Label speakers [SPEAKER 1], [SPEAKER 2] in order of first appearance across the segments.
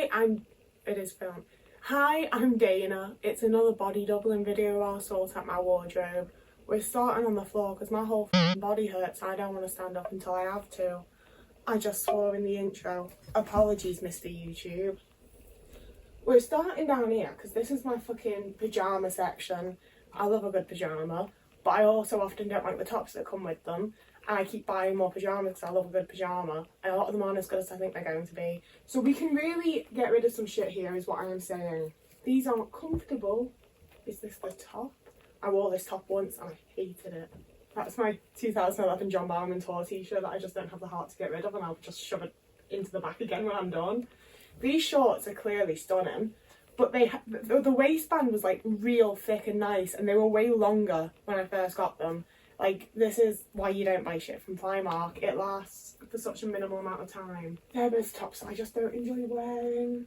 [SPEAKER 1] It is film. Hi, I'm Dana. It's another body doubling video where I'll sort out my wardrobe. We're starting on the floor because my whole body hurts and I don't want to stand up until I have to. I just swore in the intro. Apologies, Mr. YouTube. We're starting down here because this is my fucking pyjama section. I love a good pyjama, but I also often don't like the tops that come with them. And I keep buying more pyjamas because I love a good pyjama. And a lot of them aren't as good as I think they're going to be. So we can really get rid of some shit here is what I am saying. These aren't comfortable. Is this the top? I wore this top once and I hated it. That's my 2011 John Barrowman tour t-shirt that I just don't have the heart to get rid of, and I'll just shove it into the back again when I'm done. These shorts are clearly stunning, but the waistband was like real thick and nice, and they were way longer when I first got them. Like, this is why you don't buy shit from Primark. It lasts for such a minimal amount of time. They're both tops that I just don't enjoy wearing.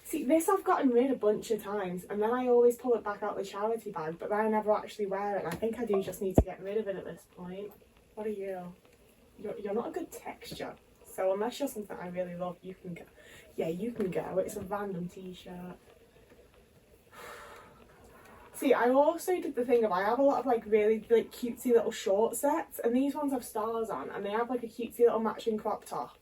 [SPEAKER 1] See, this I've gotten rid a bunch of times, and then I always pull it back out the charity bag, but then I never actually wear it, and I think I do just need to get rid of it at this point. What are you? You're not a good texture. So unless you're something I really love, you can go. Yeah, you can go. It's a random t-shirt. See, I also did the thing of I have a lot of like really like cutesy little short sets, and these ones have stars on, and they have like a cutesy little matching crop top.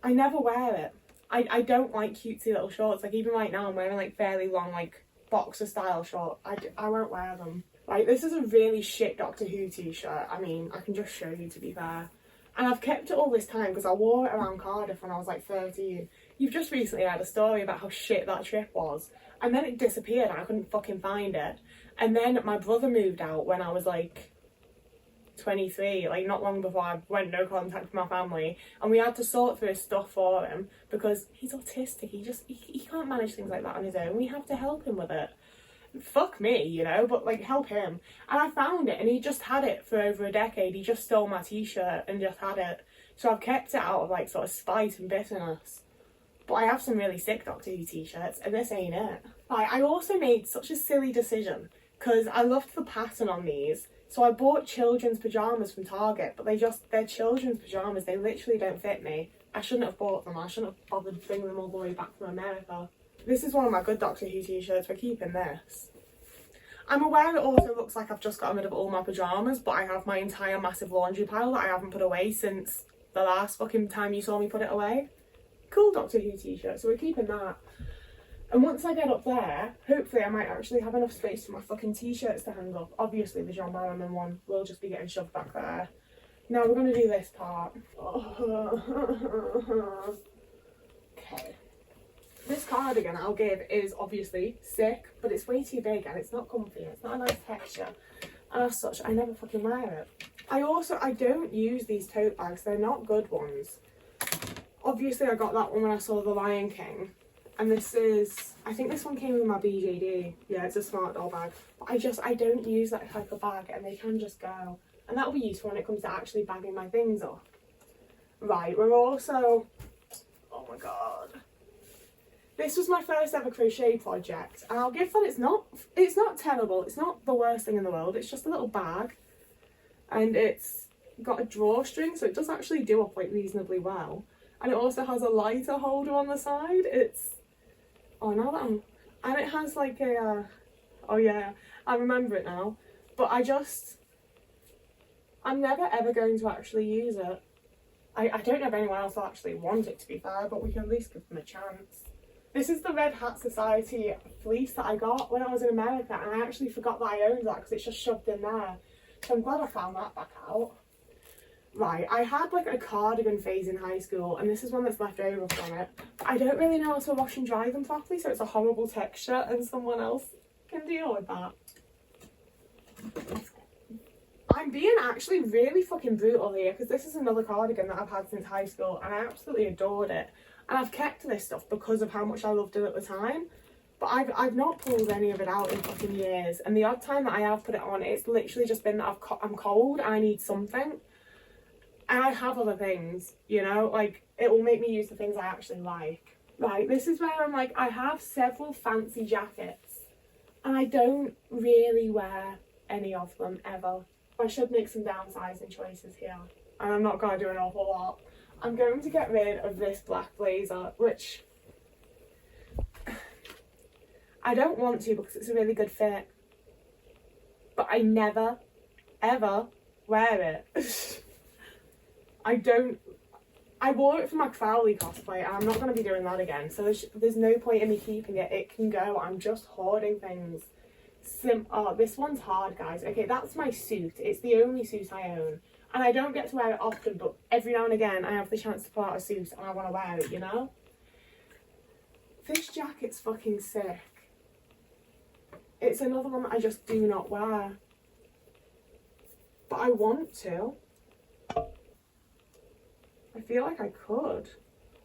[SPEAKER 1] I never wear it. I don't like cutesy little shorts. Like, even right now I'm wearing like fairly long like boxer style shorts. I won't wear them. Like, this is a really shit Doctor Who t-shirt. I mean, I can just show you, to be fair. And I've kept it all this time because I wore it around Cardiff when I was like 13. You've just recently had a story about how shit that trip was. And then it disappeared and I couldn't fucking find it. And then my brother moved out when I was like 23, like not long before I went no contact with my family. And we had to sort through his stuff for him because he's autistic. He can't manage things like that on his own. We have to help him with it. Fuck me, you know, but like help him. And I found it and he just had it for over a decade. He just stole my t-shirt and just had it. So I've kept it out of like sort of spite and bitterness. But I have some really sick Doctor Who t-shirts and this ain't it. Like, I also made such a silly decision because I loved the pattern on these. So I bought children's pyjamas from Target, but they're children's pyjamas. They literally don't fit me. I shouldn't have bought them. I shouldn't have bothered bringing them all the way back from America. This is one of my good Doctor Who t-shirts. We're keeping this. I'm aware it also looks like I've just gotten rid of all my pyjamas, but I have my entire massive laundry pile that I haven't put away since the last fucking time you saw me put it away. Cool Doctor Who t-shirt, so we're keeping that. And once I get up there, hopefully I might actually have enough space for my fucking t-shirts to hang up. Obviously the John Barrowman one will just be getting shoved back there. Now we're going to do this part. Okay. This cardigan I'll give is obviously sick, but it's way too big and it's not comfy. It's not a nice texture. And as such, I never fucking wear it. I don't use these tote bags. They're not good ones. Obviously I got that one when I saw The Lion King. And this is, I think this one came with my BJD. Yeah, it's a smart doll bag. But I don't use that type of bag and they can just go. And that'll be useful when it comes to actually bagging my things up. Right, we're also, oh my god. This was my first ever crochet project. And I'll give that it's not terrible. It's not the worst thing in the world. It's just a little bag. And it's got a drawstring, so it does actually do up like reasonably well. And it also has a lighter holder on the side. And it has like a, oh yeah, I remember it now. But I'm never ever going to actually use it. I don't know if anyone else will actually want it, to be fair, but we can at least give them a chance. This is the Red Hat Society fleece that I got when I was in America, and I actually forgot that I owned that because it's just shoved in there. So I'm glad I found that back out. Right, I had like a cardigan phase in high school, and this is one that's left over from it. I don't really know how to wash and dry them properly, so it's a horrible texture, and someone else can deal with that. I'm being actually really fucking brutal here, because this is another cardigan that I've had since high school, and I absolutely adored it. And I've kept this stuff because of how much I loved it at the time. But I've not pulled any of it out in fucking years, and the odd time that I have put it on, it's literally just been that I'm cold and I need something. And I have other things, you know, like it will make me use the things I actually like. Right, this is where I'm like, I have several fancy jackets and I don't really wear any of them ever. I should make some downsizing choices here, and I'm not going to do an awful lot. I'm going to get rid of this black blazer, which I don't want to because it's a really good fit. But I never, ever wear it. I wore it for my Crowley cosplay and I'm not going to be doing that again. So there's no point in me keeping it. It can go. I'm just hoarding things. Oh, this one's hard, guys. Okay, that's my suit. It's the only suit I own. And I don't get to wear it often, but every now and again I have the chance to pull out a suit and I want to wear it, you know? This jacket's fucking sick. It's another one that I just do not wear. But I want to. I feel like I could.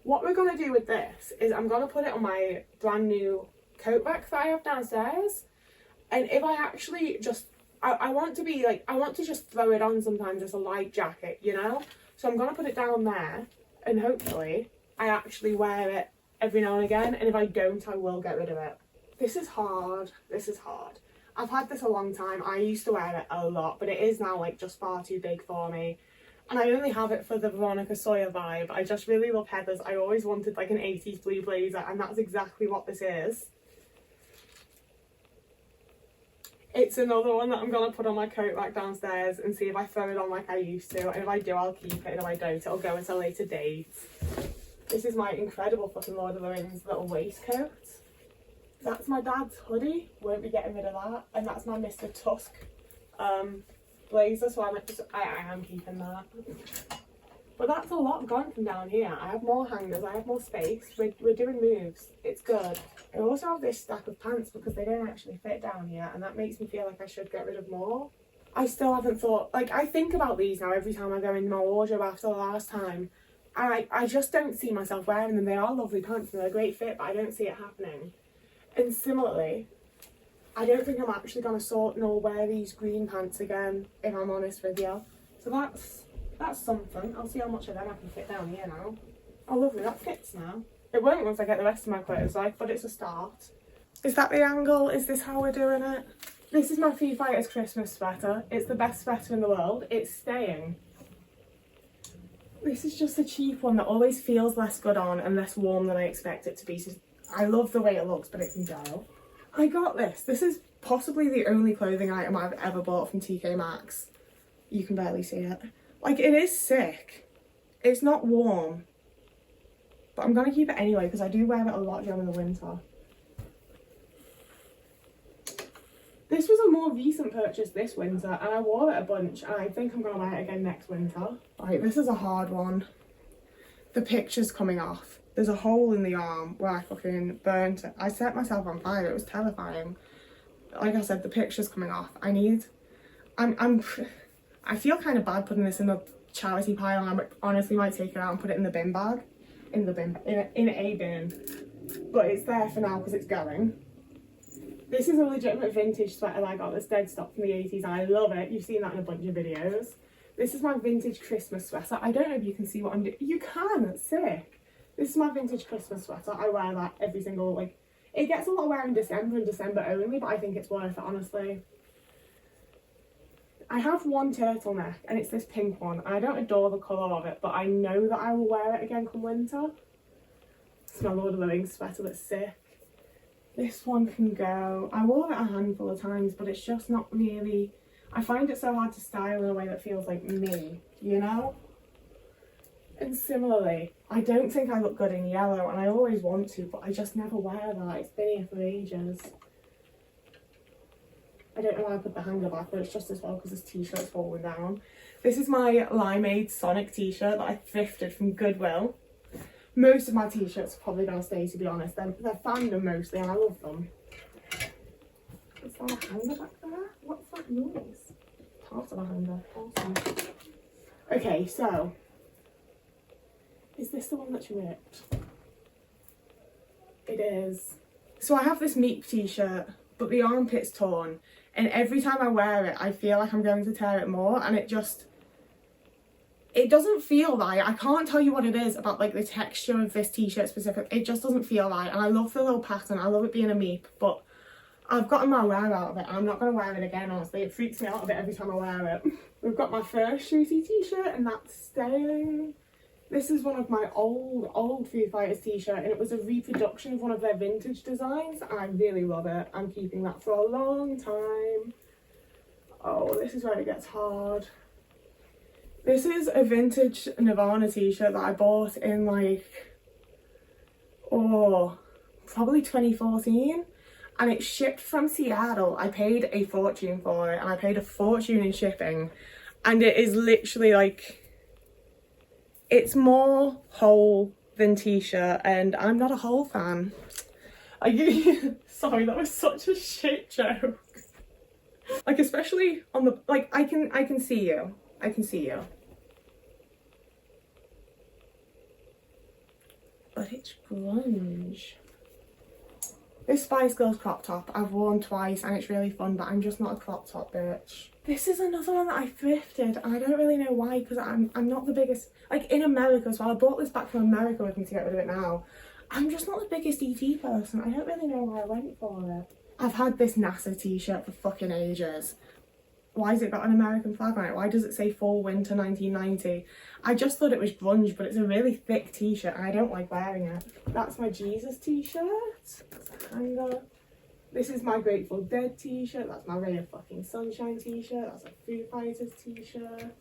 [SPEAKER 1] What we're going to do with this is I'm going to put it on my brand new coat rack that I have downstairs. And if I actually just, I want to be like, I want to just throw it on sometimes as a light jacket, you know? So I'm going to put it down there and hopefully I actually wear it every now and again. And if I don't, I will get rid of it. This is hard. This is hard. I've had this a long time. I used to wear it a lot, but it is now like just far too big for me. And I only have it for the Veronica Sawyer vibe. I just really love heathers. I always wanted like an 80s blue blazer and that's exactly what this is. It's another one that I'm going to put on my coat rack downstairs and see if I throw it on like I used to. And if I do, I'll keep it. And if I don't, it'll go at a later date. This is my incredible fucking Lord of the Rings little waistcoat. That's my dad's hoodie. Won't be getting rid of that. And that's my Mr. Tusk blazer. So I am keeping that. But that's a lot gone from down here. I have more hangers. I have more space. We're doing moves. It's good. I also have this stack of pants because they don't actually fit down here. And that makes me feel like I should get rid of more. I still haven't thought... Like, I think about these now every time I go in my wardrobe after the last time. And I just don't see myself wearing them. They are lovely pants and they're a great fit, but I don't see it happening. And similarly, I don't think I'm actually going to sort nor wear these green pants again, if I'm honest with you. So that's something. I'll see how much of them I can fit down here now. Oh lovely, that fits now. It won't once I get the rest of my clothes like, but it's a start. Is that the angle? Is this how we're doing it? This is my Foo Fighters Christmas sweater. It's the best sweater in the world. It's staying. This is just a cheap one that always feels less good on and less warm than I expect it to be. So I love the way it looks, but it can go. I got this. This is possibly the only clothing item I've ever bought from TK Maxx. You can barely see it. Like, it is sick. It's not warm. But I'm going to keep it anyway because I do wear it a lot during the winter. This was a more recent purchase this winter and I wore it a bunch and I think I'm going to wear it again next winter. Right, this is a hard one. The picture's coming off. There's a hole in the arm where I fucking burnt it. I set myself on fire. It was terrifying. Like I said, the picture's coming off. I feel kind of bad putting this in the charity pile and I honestly might take it out and put it in the bin bag. In a bin. But it's there for now because it's going. This is a legitimate vintage sweater that I got that's dead stock from the 80s and I love it. You've seen that in a bunch of videos. This is my vintage Christmas sweater. I don't know if you can see what I'm doing. You can, it's sick. This is my vintage Christmas sweater. I wear that every single, like, it gets a lot of wear in December and December only, but I think it's worth it, honestly. I have one turtleneck and it's this pink one. And I don't adore the colour of it, but I know that I will wear it again come winter. It's my Lord of the Rings sweater that's sick. This one can go. I wore it a handful of times, but it's just not really... I find it so hard to style in a way that feels like me, you know? And similarly, I don't think I look good in yellow, and I always want to, but I just never wear that. It's been here for ages. I don't know why I put the hanger back, but it's just as well because this t-shirt's falling down. This is my Limeade Sonic t-shirt that I thrifted from Goodwill. Most of my t-shirts are probably going to stay, to be honest. They're fandom mostly, and I love them. Is there a hanger back there? What's that noise? Part of a hanger. Awesome. Okay, so... is this the one that's ripped? It is. So I have this Meep t-shirt, but the armpit's torn. And every time I wear it, I feel like I'm going to tear it more. And it just... it doesn't feel right. I can't tell you what it is about like the texture of this t-shirt specifically. It just doesn't feel right. And I love the little pattern. I love it being a Meep. But I've gotten my wear out of it. And I'm not going to wear it again, honestly. It freaks me out a bit every time I wear it. We've got my first shooty t-shirt and that's staying. This is one of my old Foo Fighters t-shirt, and it was a reproduction of one of their vintage designs, and I really love it. I'm keeping that for a long time. Oh, this is where it gets hard. This is a vintage Nirvana t-shirt that I bought in like, oh, probably 2014. And it's shipped from Seattle. I paid a fortune for it, and I paid a fortune in shipping. And it is literally like, it's more hole than t-shirt, and I'm not a hole fan. Sorry, that was such a shit joke. Like, especially on the, like, I can see you. I can see you. But it's grunge. This Spice Girls crop top I've worn twice, and it's really fun, but I'm just not a crop top bitch. This is another one that I thrifted, and I don't really know why, because I'm not the biggest, like in America as well. I brought this back from America with me to get rid of it now. I'm just not the biggest ET person. I don't really know why I went for it. I've had this NASA t-shirt for fucking ages. Why has it got an American flag on it? Why does it say Fall Winter 1990? I just thought it was grunge, but it's a really thick t-shirt and I don't like wearing it. That's my Jesus t-shirt. That's a hanger. This is my Grateful Dead t-shirt. That's my Ray of fucking Sunshine t-shirt. That's a Foo Fighters t-shirt.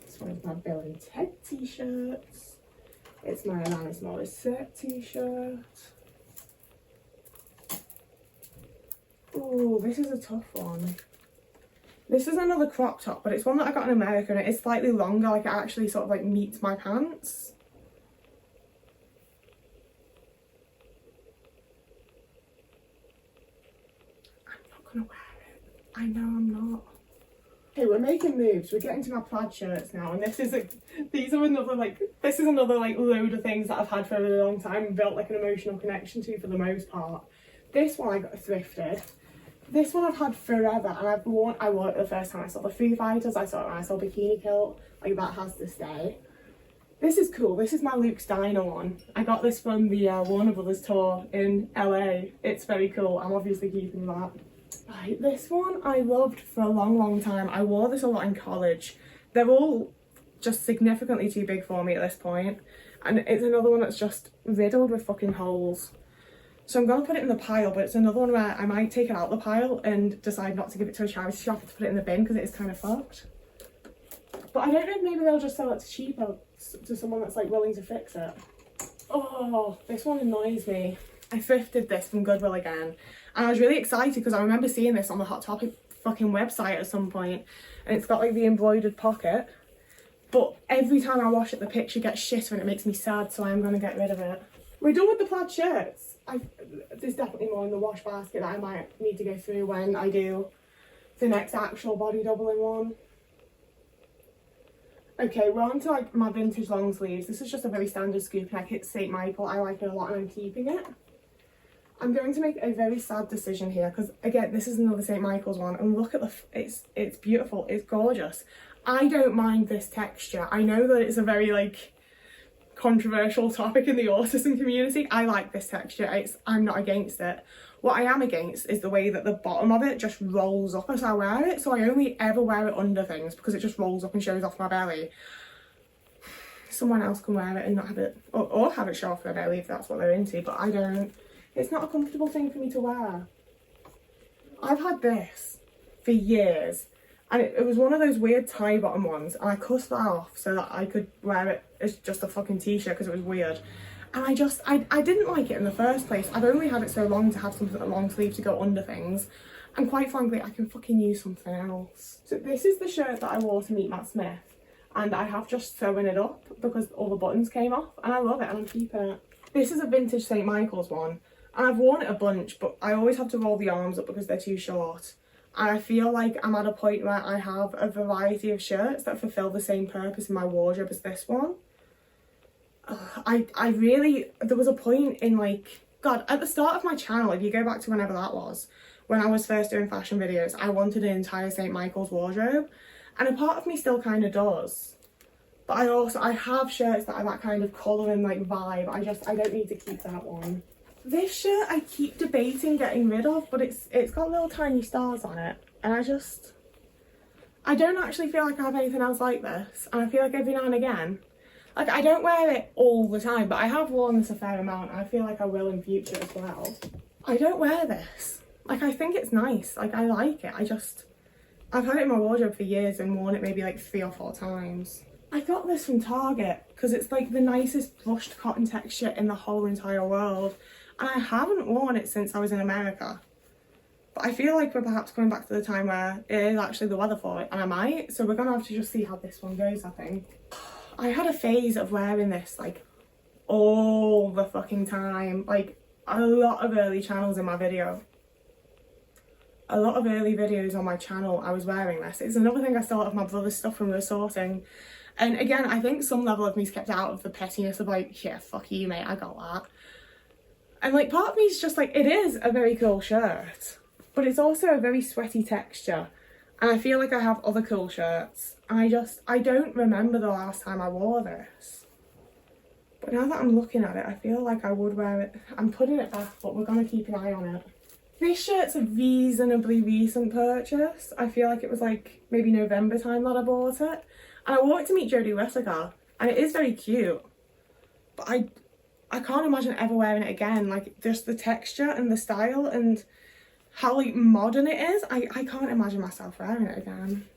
[SPEAKER 1] This one's my Bill and Ted t-shirts. It's my Alanis Morissette t-shirt. Oh, this is a tough one. This is another crop top, but it's one that I got in America, and it is slightly longer, like it actually sort of like meets my pants. I'm not gonna wear it. I know I'm not. Okay, we're making moves. We're getting to my plaid shirts now, and this is another like load of things that I've had for a really long time and built like an emotional connection to for the most part. This one I got thrifted. This one I've had forever, and I wore it the first time I saw the Foo Fighters. I saw it when I saw Bikini Kilt. Like, that has to stay. This is cool. This is my Luke's Diner one. I got this from the Warner Brothers tour in LA. It's very cool. I'm obviously keeping that. Right, this one I loved for a long time. I wore this a lot in college. They're all just significantly too big for me at this point. And it's another one that's just riddled with fucking holes. So I'm going to put it in the pile, but it's another one where I might take it out of the pile and decide not to give it to a charity shop, to put it in the bin because it is kind of fucked. But I don't know if maybe they'll just sell it cheaper to someone that's like willing to fix it. Oh, this one annoys me. I thrifted this from Goodwill again, and I was really excited because I remember seeing this on the Hot Topic fucking website at some point, and it's got like the embroidered pocket. But every time I wash it, the picture gets shitter and it makes me sad, so I'm going to get rid of it. We're done with the plaid shirts. There's definitely more in the wash basket that I might need to go through when I do the next actual body doubling one. Okay, we're on to like my vintage long sleeves. This is just a very standard scoop neck. It's St. Michael. I like it a lot and I'm keeping it. I'm going to make a very sad decision here because again, this is another St. Michael's one, and look at it's beautiful. It's gorgeous. I don't mind this texture. I know that it's a very like controversial topic in the autism community. I like this texture. I'm not against it. What I am against is the way that the bottom of it just rolls up as I wear it. So I only ever wear it under things because it just rolls up and shows off my belly. Someone else can wear it and not have it, or have it show off their belly if that's what they're into, but I don't. It's not a comfortable thing for me to wear. I've had this for years, and it was one of those weird tie bottom ones, and I cut that off so that I could wear it as just a fucking t-shirt because it was weird. And I didn't like it in the first place. I've only had it so long to have something at long sleeve to go under things, and quite frankly I can fucking use something else. So this is the shirt that I wore to meet Matt Smith, and I have just sewn it up because all the buttons came off, and I love it and I'm keeping it. This is a vintage St. Michael's one, and I've worn it a bunch, but I always have to roll the arms up because they're too short. And I feel like I'm at a point where I have a variety of shirts that fulfill the same purpose in my wardrobe as this one. There was a point in like, God, at the start of my channel, if you go back to whenever that was, when I was first doing fashion videos, I wanted an entire St. Michael's wardrobe. And a part of me still kind of does. But I have shirts that are that kind of colour and like vibe. I don't need to keep that one. This shirt I keep debating getting rid of, but it's got little tiny stars on it, and I don't actually feel like I have anything else like this, and I feel like every now and again, like I don't wear it all the time, but I have worn this a fair amount, and I feel like I will in future as well. I don't wear this. Like, I think it's nice, like I like it, I've had it in my wardrobe for years and worn it maybe like 3 or 4 times. I got this from Target because it's like the nicest brushed cotton texture in the whole entire world, and I haven't worn it since I was in America. But I feel like we're perhaps going back to the time where it is actually the weather for it, and I might, so we're gonna have to just see how this one goes, I think. I had a phase of wearing this like all the fucking time, like a lot of early channels in my video. A lot of early videos on my channel I was wearing this. It's another thing I stole out of my brother's stuff when we were sorting. And again, I think some level of me's kept out of the pettiness of like, yeah, fuck you mate, I got that. And like part of me is just like, it is a very cool shirt, but it's also a very sweaty texture. And I feel like I have other cool shirts, and I don't remember the last time I wore this. But now that I'm looking at it, I feel like I would wear it. I'm putting it back, but we're gonna keep an eye on it. This shirt's a reasonably recent purchase. I feel like it was like maybe November time that I bought it. And I wore it to meet Jodie Whittaker, and it is very cute. But I can't imagine ever wearing it again. Like, just the texture and the style and how like modern it is. I can't imagine myself wearing it again.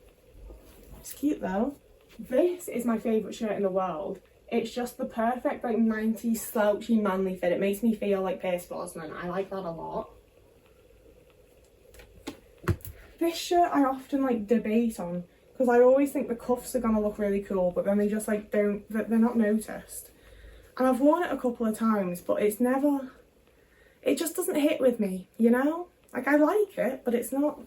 [SPEAKER 1] It's cute though. This is my favourite shirt in the world. It's just the perfect like 90s slouchy manly fit. It makes me feel like Pierce Brosnan. I like that a lot. This shirt I often like debate on because I always think the cuffs are gonna look really cool, but then they just like they're not noticed. And I've worn it a couple of times, but it just doesn't hit with me, you know? Like I like it, but it's not,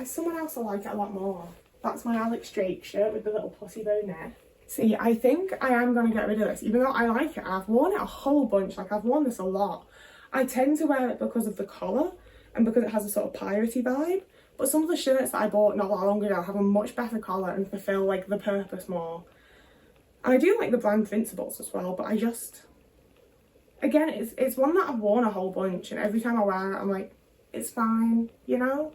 [SPEAKER 1] someone else will like it a lot more. That's my Alex Drake shirt with the little pussy bow neck. See, I think I am gonna get rid of this, even though I like it. I've worn it a whole bunch, like I've worn this a lot. I tend to wear it because of the collar and because it has a sort of piratey vibe. But some of the shirts that I bought not that long ago have a much better collar and fulfill like the purpose more. And I do like the brand principles as well, but I just, again, it's one that I've worn a whole bunch, and every time I wear it I'm like, it's fine, you know?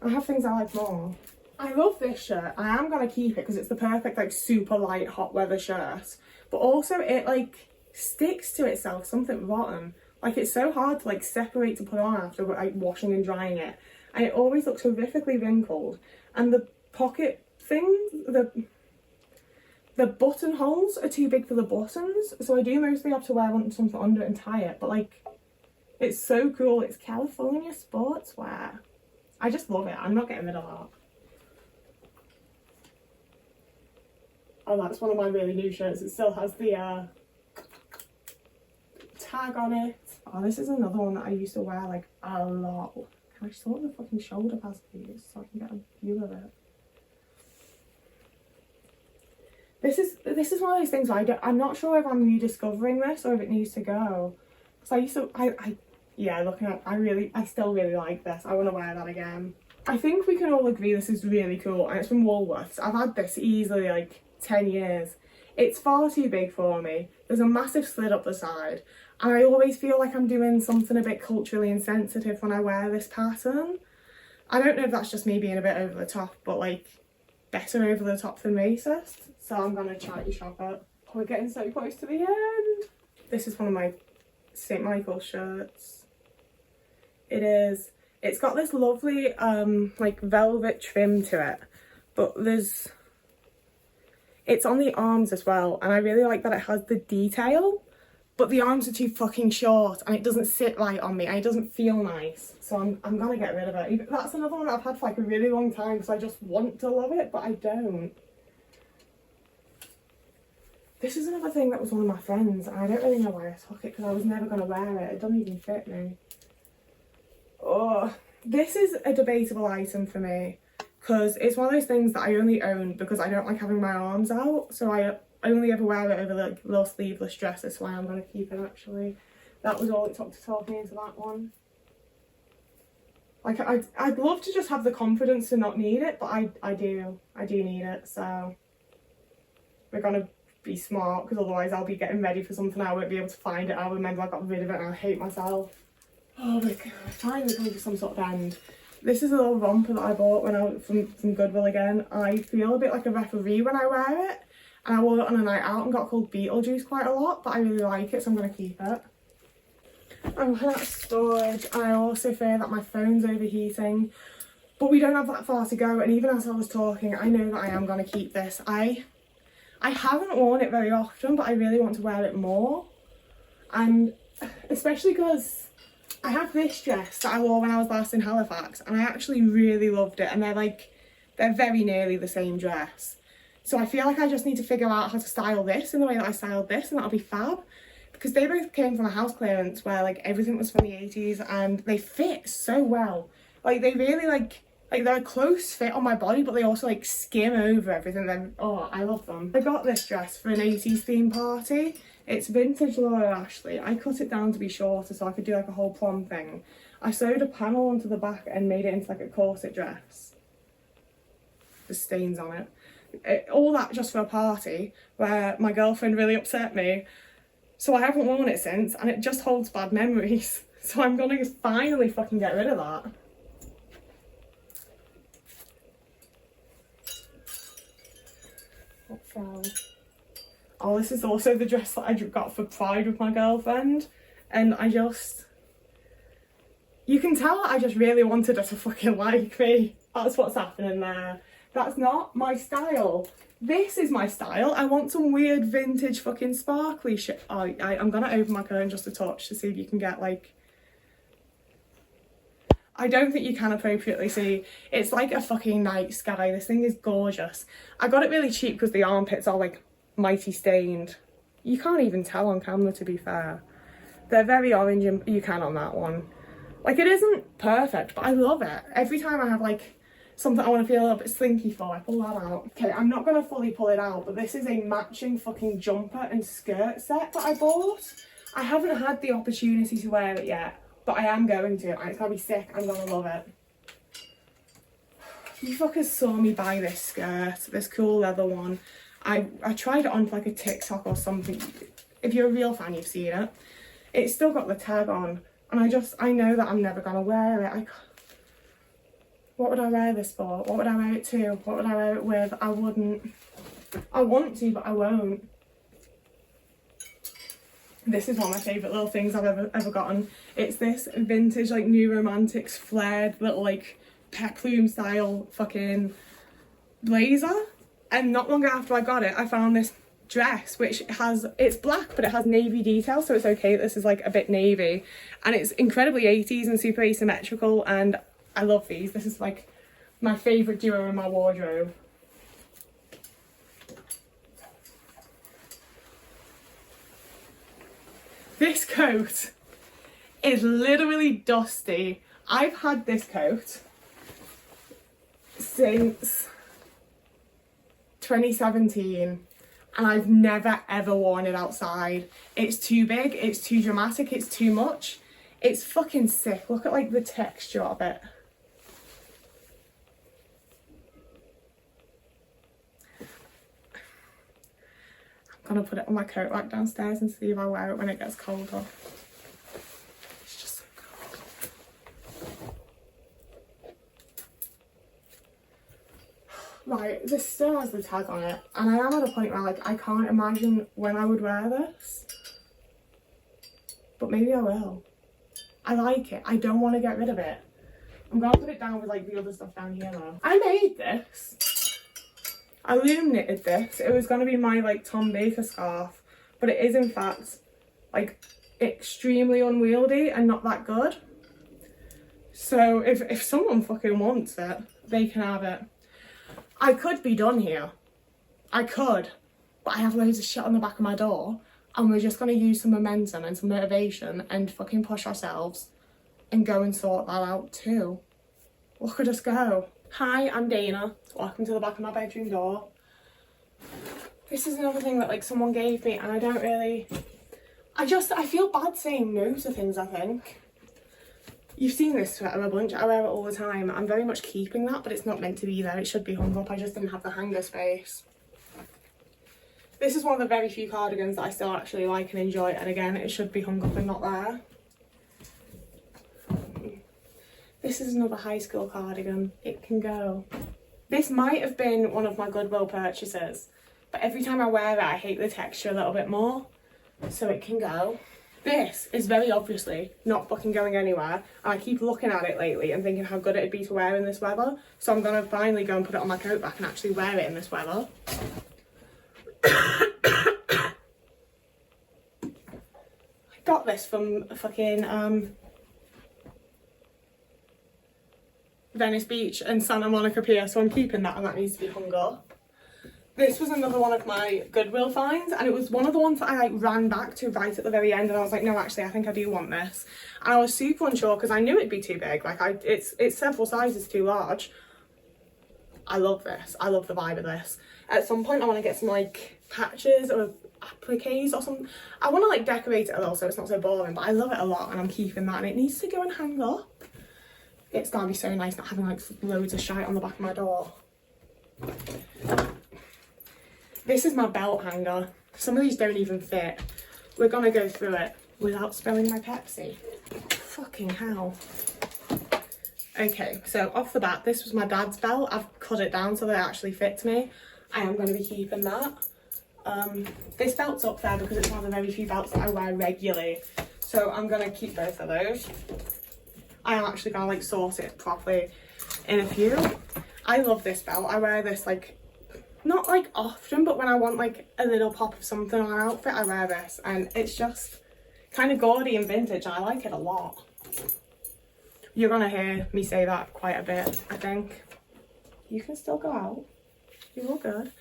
[SPEAKER 1] I have things I like more. I love this shirt. I am gonna keep it because it's the perfect like super light hot weather shirt, but also it like sticks to itself something rotten. Like it's so hard to like separate to put on after like washing and drying it. And it always looks horrifically wrinkled, and the pocket things, the buttonholes are too big for the buttons, so I do mostly have to wear something under it and tie it, but like, it's so cool. It's California sportswear. I just love it. I'm not getting rid of that. Oh, that's one of my really new shirts. It still has the tag on it. Oh, this is another one that I used to wear like a lot. Can I sort the fucking shoulder pads please so I can get a view of it? This is one of those things where I'm not sure if I'm rediscovering this or if it needs to go. Because I used to, yeah, looking at, I still really like this. I want to wear that again. I think we can all agree this is really cool, and it's from Woolworths. I've had this easily like 10 years. It's far too big for me. There's a massive slit up the side, and I always feel like I'm doing something a bit culturally insensitive when I wear this pattern. I don't know if that's just me being a bit over the top, but like better over the top than racist. So I'm gonna charity shop it. We're getting so close to the end. This is one of my St. Michael's shirts. It is. It's got this lovely like velvet trim to it, but it's on the arms as well, and I really like that it has the detail, but the arms are too fucking short and it doesn't sit right on me and it doesn't feel nice, so I'm gonna get rid of it. That's another one that I've had for like a really long time because I just want to love it, but I don't. This is another thing that was one of my friends, and I don't really know why I took it because I was never going to wear it. It doesn't even fit me. Oh, this is a debatable item for me because it's one of those things that I only own because I don't like having my arms out, so I only ever wear it over like little sleeveless dresses, so I'm going to keep it actually. That was all it took to talk me into that one. Like, I'd love to just have the confidence to not need it, but I do need it, so we're going to be smart because otherwise I'll be getting ready for something I won't be able to find it. I'll remember I got rid of it and I'll hate myself. Oh my god, finally coming to some sort of end. This is a little romper that I bought when I was from Goodwill again. I feel a bit like a referee when I wear it. And I wore it on a night out and got called Beetlejuice quite a lot, but I really like it, so I'm going to keep it. I'm looking at storage, and I also fear that my phone's overheating. But we don't have that far to go, and even as I was talking, I know that I am going to keep this. I haven't worn it very often, but I really want to wear it more. And especially because I have this dress that I wore when I was last in Halifax, and I actually really loved it, and they're very nearly the same dress. So I feel like I just need to figure out how to style this in the way that I styled this, and that'll be fab. Because they both came from a house clearance where like everything was from the 80s and they fit so well. Like they really like they're a close fit on my body, but they also like skim over everything. Then oh, I love them. I got this dress for an 80s theme party. It's vintage Laura Ashley. I cut it down to be shorter so I could do like a whole prom thing. I sewed a panel onto the back and made it into like a corset dress. The stains on it. All that just for a party where my girlfriend really upset me. So I haven't worn it since, and it just holds bad memories. So I'm gonna finally fucking get rid of that. What's that? Oh, this is also the dress that I got for Pride with my girlfriend. And you can tell I just really wanted her to fucking like me. That's what's happening there. That's not my style. This is my style. I want some weird vintage fucking sparkly shit. Oh, I'm gonna open my curtain just a touch to see if you can get like... I don't think you can appropriately see. It's like a fucking night sky. This thing is gorgeous. I got it really cheap because the armpits are like mighty stained. You can't even tell on camera, to be fair. They're very orange, and you can on that one. Like, it isn't perfect, but I love it. Every time I have like something I want to feel a little bit slinky for, I pull that out. Okay, I'm not going to fully pull it out, but this is a matching fucking jumper and skirt set that I bought. I haven't had the opportunity to wear it yet, but I am going to. It's going to be sick. I'm going to love it. You fuckers saw me buy this skirt, this cool leather one. I tried it on for like a TikTok or something. If you're a real fan, you've seen it. It's still got the tag on, and I know that I'm never going to wear it. What would I wear this for? What would I wear it to? What would I wear it with? I wouldn't. I want to, but I won't. This is one of my favourite little things I've ever gotten. It's this vintage, like, New Romantics flared little, like, peplum style fucking blazer. And not long after I got it, I found this dress, which it's black, but it has navy details, so it's okay. This is, like, a bit navy. And it's incredibly 80s and super asymmetrical, and I love these. This is like my favourite duo in my wardrobe. This coat is literally dusty. I've had this coat since 2017 and I've never ever worn it outside. It's too big, it's too dramatic, it's too much. It's fucking sick. Look at like the texture of it. I'm gonna put it on my coat rack downstairs and see if I wear it when it gets colder. It's just so cold. Right, this still has the tag on it, and I am at a point where like I can't imagine when I would wear this. But maybe I will. I like it. I don't want to get rid of it. I'm gonna put it down with like the other stuff down here though. I made this. I loom knitted this. It was going to be my like Tom Baker scarf, but it is in fact like extremely unwieldy and not that good. So if someone fucking wants it, they can have it. I could be done here. I could, but I have loads of shit on the back of my door, and we're just going to use some momentum and some motivation and fucking push ourselves and go and sort that out too. Look at us go. Hi, I'm Dana. Welcome to the back of my bedroom door. This is another thing that like someone gave me, and I don't really... I feel bad saying no to things, I think. You've seen this sweater a bunch. I wear it all the time. I'm very much keeping that, but it's not meant to be there. It should be hung up. I just didn't have the hanger space. This is one of the very few cardigans that I still actually like and enjoy, and again, it should be hung up and not there. This is another high school cardigan. It can go. This might have been one of my Goodwill purchases, but every time I wear it, I hate the texture a little bit more. So it can go. This is very obviously not fucking going anywhere, and I keep looking at it lately and thinking how good it'd be to wear in this weather. So I'm gonna finally go and put it on my coat back and actually wear it in this weather. I got this from fucking Venice Beach and Santa Monica Pier, so I'm keeping that, and that needs to be hung up. This was another one of my Goodwill finds, and it was one of the ones that I like ran back to right at the very end, and I was like, no, actually, I think I do want this. And I was super unsure because I knew it'd be too big. Like, it's several sizes too large. I love this. I love the vibe of this. At some point, I want to get some like patches or appliques or something. I want to like decorate it a little so it's not so boring, but I love it a lot, and I'm keeping that, and it needs to go and hang up. It's gonna be so nice not having like loads of shite on the back of my door. This is my belt hanger. Some of these don't even fit. We're gonna go through it without spilling my Pepsi. Fucking hell. Okay, so off the bat, this was my dad's belt. I've cut it down so that it actually fits me. I am gonna be keeping that. This belt's up there because it's one of the very few belts that I wear regularly. So I'm gonna keep both of those. I am actually gonna like sort it properly in a few. I love this belt. I wear this like, not like often, but when I want like a little pop of something on an outfit, I wear this, and it's just kind of gaudy and vintage, and I like it a lot. You're gonna hear me say that quite a bit, I think. You can still go out. You're all good.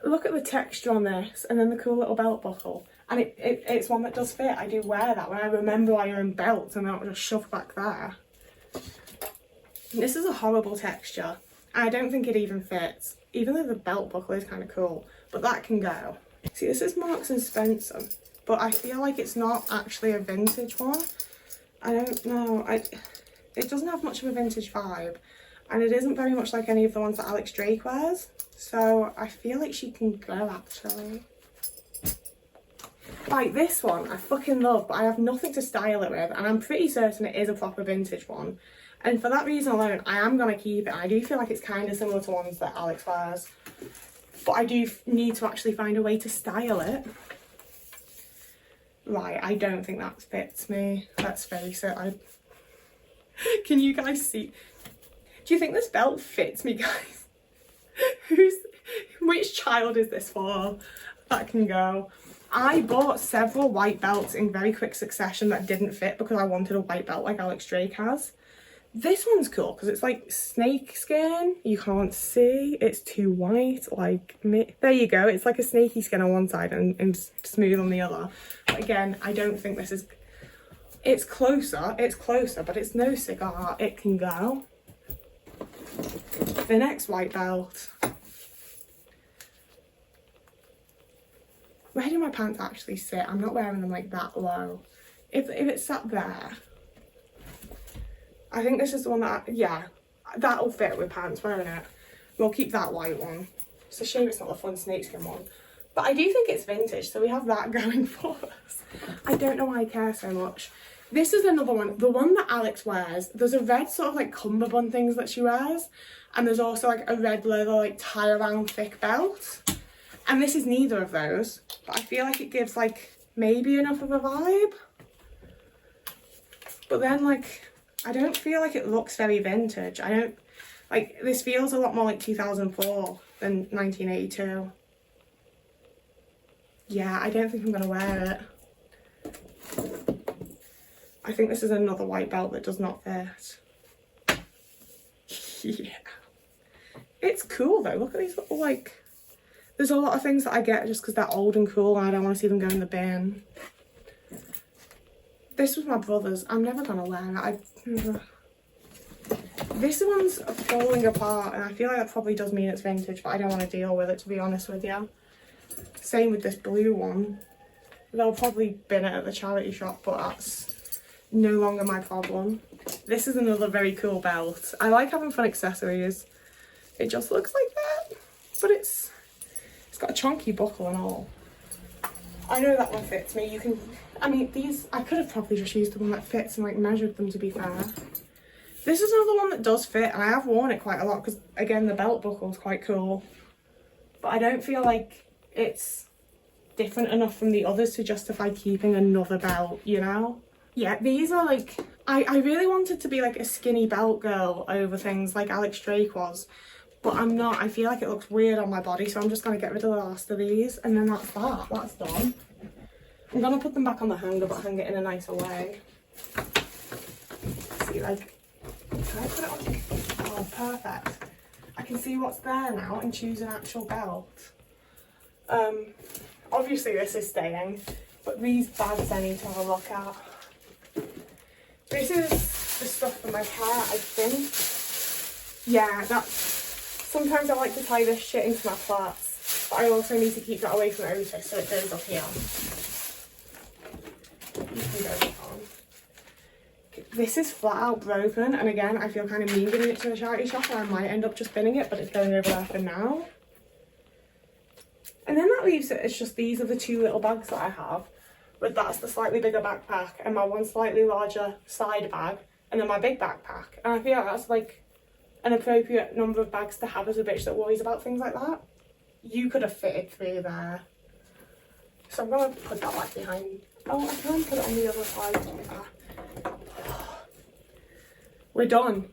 [SPEAKER 1] Look at the texture on this, and then the cool little belt buckle. And it's one that does fit. I do wear that when I remember I own belts and I'll just shove back there. This is a horrible texture. I don't think it even fits, even though the belt buckle is kind of cool, but that can go. See, this is Marks and Spencer, but I feel like it's not actually a vintage one. I don't know. It doesn't have much of a vintage vibe, and it isn't very much like any of the ones that Alex Drake wears. So I feel like she can go, actually. Like this one, I fucking love, but I have nothing to style it with, and I'm pretty certain it is a proper vintage one. And for that reason alone, I am going to keep it. I do feel like it's kind of similar to ones that Alex wears, but I do need to actually find a way to style it. Right, I don't think that fits me. Let's face it. Can you guys see? Do you think this belt fits me, guys? Which child is this for? That can go. I bought several white belts in very quick succession that didn't fit because I wanted a white belt like Alex Drake has. This one's cool because it's like snake skin. You can't see. It's too white. Like me. There you go. It's like a snaky skin on one side and smooth on the other. But again, I don't think this is... It's closer, but it's no cigar. It can go. The next white belt. Where do my pants actually sit? I'm not wearing them like that low. If it's sat there, I think this is the one that, yeah, that'll fit with pants, won't it? We'll keep that white one. It's a shame it's not the fun snakeskin one. But I do think it's vintage, so we have that going for us. I don't know why I care so much. This is another one, the one that Alex wears. There's a red sort of like cummerbund things that she wears, and there's also like a red leather like tie around thick belt. And this is neither of those, but I feel like it gives like maybe enough of a vibe. But then like, I don't feel like it looks very vintage. I don't, like, this feels a lot more like 2004 than 1982. Yeah, I don't think I'm gonna wear it. I think this is another white belt that does not fit. Yeah. It's cool though, look at these little like, there's a lot of things that I get just because they're old and cool and I don't want to see them go in the bin. This was my brother's. I'm never going to wear it. This one's falling apart, and I feel like that probably does mean it's vintage, but I don't want to deal with it, to be honest with you. Same with this blue one. They'll probably bin it at the charity shop, but that's no longer my problem. This is another very cool belt. I like having fun accessories. It just looks like that, but it's got a chunky buckle and all. I know that one fits me. You can, I mean, these, I could have probably just used the one that fits and like measured them, to be fair. This is another one that does fit, and I have worn it quite a lot because, again, the belt buckle's quite cool. But I don't feel like it's different enough from the others to justify keeping another belt, you know? Yeah, these are like, I really wanted to be like a skinny belt girl over things like Alex Drake was, but I'm not. I feel like it looks weird on my body, so I'm just going to get rid of the last of these, and then that's done. I'm going to put them back on the hanger, but hang it in a nicer way. See, like, can I put it on? Oh, perfect. I can see what's there now and choose an actual belt. Obviously this is staying, but these bags I need to have a look at. This is the stuff for my hair, I think. Yeah, sometimes I like to tie this shit into my plaits, but I also need to keep that away from Otis so it goes up here. You can go on. This is flat out broken, and again, I feel kind of mean giving it to a charity shop, and I might end up just binning it, but it's going over there for now. And then that leaves it as just these are the two little bags that I have. But that's the slightly bigger backpack and my one slightly larger side bag and then my big backpack. And I feel like that's like an appropriate number of bags to have as a bitch that worries about things like that. You could have fitted through there. So I'm going to put that back behind. Oh, I can put it on the other side. We're done.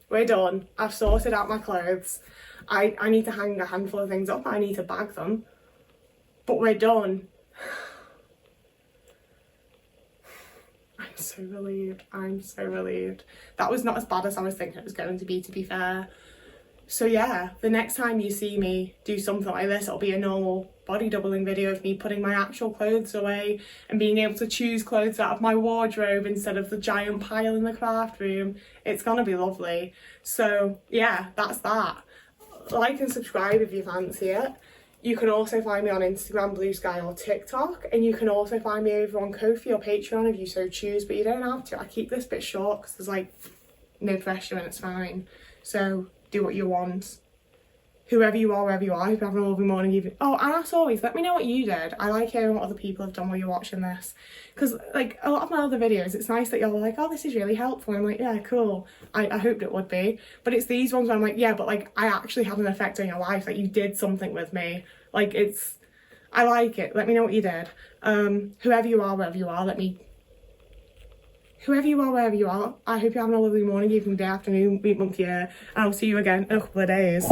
[SPEAKER 1] We're done. I've sorted out my clothes. I need to hang a handful of things up. I need to bag them. But we're done. I'm so relieved. I'm so relieved. That was not as bad as I was thinking it was going to be fair. So yeah, the next time you see me do something like this, it'll be a normal body doubling video of me putting my actual clothes away and being able to choose clothes out of my wardrobe instead of the giant pile in the craft room. It's gonna be lovely. So yeah, that's that. Like and subscribe if you fancy it. You can also find me on Instagram, Blue Sky or TikTok, and you can also find me over on Ko-fi or Patreon if you so choose, but you don't have to. I keep this bit short because there's like no pressure and it's fine. So do what you want. Whoever you are, wherever you are, hope you're having a lovely morning, evening. Oh, and as always, let me know what you did. I like hearing what other people have done while you're watching this. Because, like, a lot of my other videos, it's nice that you're like, oh, this is really helpful. I'm like, yeah, cool. I hoped it would be. But it's these ones where I'm like, yeah, but, like, I actually had an effect on your life. Like, you did something with me. Like, I like it. Let me know what you did. Whoever you are, wherever you are, whoever you are, wherever you are, I hope you're having a lovely morning, evening, day, afternoon, week, month, year, and I'll see you again in a couple of days.